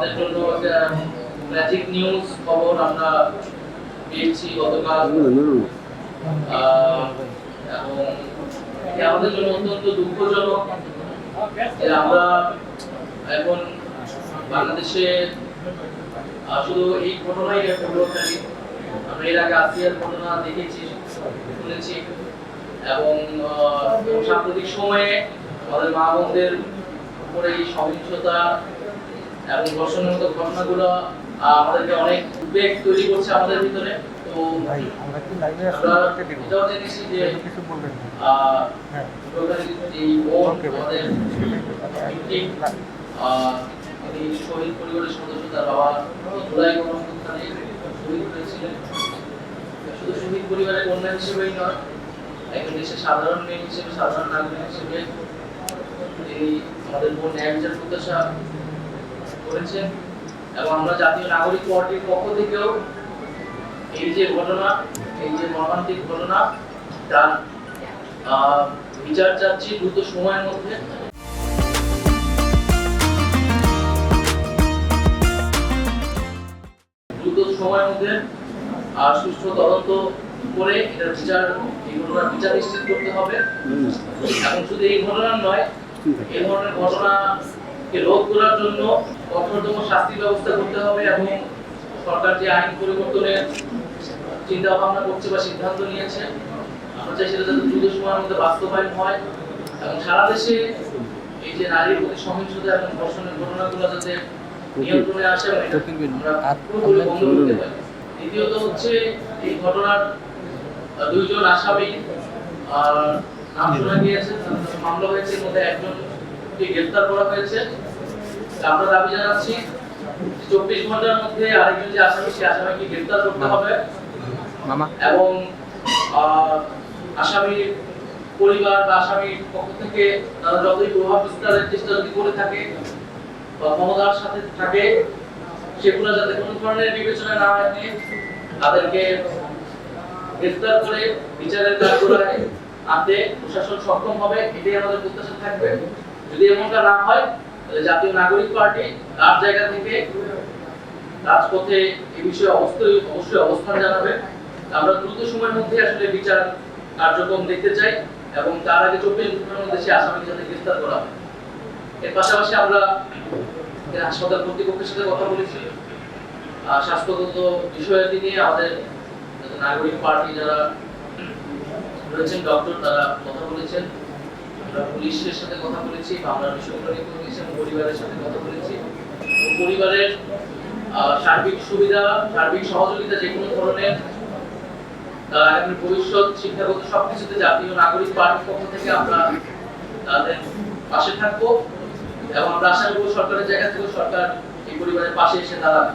আমাদের জন্য একটা ম্যাজিক নিউজ খবর আমরা পেয়েছি গতকাল, এবং এটি আমাদের জন্য অত্যন্ত দুঃখজনক যে আমরা এখন বাংলাদেশে শুধু এই ঘটনাই ঘটনাকারী, আমরা এর আগে আসিয়ার ঘটনা দেখেছি, শুনেছি, এবং সাম্প্রতিক সময়ে আমাদের মা বোনদের উপরে এই সহিংসতা এবং ধর্ষণের মতো ঘটনাগুলো আমাদেরকে অনেক উদ্বেগ তৈরি করছে আমাদের ভিতরে। তো এটাও জেনেছি যে এই বোন আমাদের শহীদ পরিবারের সদস্য, তার বাবা জুলাই গণঅভ্যুত্থানে শহীদ হয়েছিলেন। শুধু শহীদ পরিবারের কন্যা হিসেবেই নয়, একজন দেশের সাধারণ মেয়ে হিসেবে, সাধারণ নাগরিক হিসেবে এই আমাদের বোন ন্যায় বিচার প্রত্যাশা করেছেন। এবং আমরা জাতীয় নাগরিক পার্টির পক্ষ থেকেও এই যে ঘটনা, এই যে মর্মান্তিক ঘটনা, তার বিচার চাচ্ছি দ্রুত সময়ের মধ্যে। সুষ্ঠু তদন্ত করে এটার বিচার, এই ঘটনার বিচার নিশ্চিত করতে হবে। এবং শুধু এই ঘটনা নয়, এই ধরনের ঘটনাকে রোধ করার জন্য কঠোরতম শাস্তির ব্যবস্থা করতে হবে। এবং সরকার যে আইন পরিবর্তনের চিন্তা ভাবনা করছে বা সিদ্ধান্ত নিয়েছে, আমরা চাই সেটা যাতে দ্রুত সময়ের মধ্যে বাস্তবায়ন হয় এবং সারা দেশে এই যে নারীর প্রতি সহিংসতা এবং ধর্ষণের ঘটনাগুলো যাতে নিয়ন্ত্রণে আসে এবং এটা আমরা পুরোপুরি বন্ধ করতে পারি। দ্বিতীয়ত হচ্ছে এই ঘটনার দুইজন আসামি নাম শোনা গিয়েছে, মামলা হয়েছে, এর মধ্যে একজনকে গ্রেফতার করা হয়েছে। আমরা দাবি জানাচ্ছি 24 ঘন্টার মধ্যে আরেকজন যে আসামি, সেই আসামিকে গ্রেফতার করতে হবে এবং আসামির পরিবার বা আসামির পক্ষ থেকে তারা যতই প্রভাব বিস্তারের চেষ্টা যদি করে থাকে বা ক্ষমতার সাথে থাকে, সেগুলো যাতে কোনো ধরনের বিবেচনা না এনে তাদেরকে গ্রেফতার করে বিচারের কাঠগড়ায় আনতে প্রশাসন সক্ষম হবে, এটাই আমাদের প্রত্যাশা থাকবে। যদি এমনটা না হয়, তাহলে জাতীয় নাগরিক পার্টি তার জায়গা থেকে রাজপথে এই বিষয়ে অবশ্যই অবস্থান জানাবে। আমরা দ্রুত সময়ের মধ্যে আসলে বিচার কার্যক্রম দেখতে চাই এবং তার আগে 24 ঘন্টার মধ্যে সেই আসামিকে যাতে গ্রেফতার করা হয়। এর পাশাপাশি আমরা হাসপাতাল কর্তৃপক্ষের সাথে কথা বলেছি, স্বাস্থ্যগত বিষয়াদি নিয়ে আমাদের নাগরিক পার্টি যারা রয়েছেন, ডক্টর, তারা কথা বলেছেন। আমরা পুলিশের সাথে কথা বলেছি, আমরা বিষয়গুলো নিয়ে কথা বলেছি এবং পরিবারের সাথে কথা বলেছি। পরিবারের সার্বিক সুবিধা, সার্বিক সহযোগিতা যে কোনো ধরনের আগামী ভবিষ্যৎ শিক্ষাগত সবকিছুতে জাতীয় নাগরিক পার্টির পক্ষ থেকে আমরা তাদের পাশে থাকবো এবং আমরা আশা করব সরকারের জায়গা থেকে সরকার এই পরিবারের পাশে এসে দাঁড়াবে।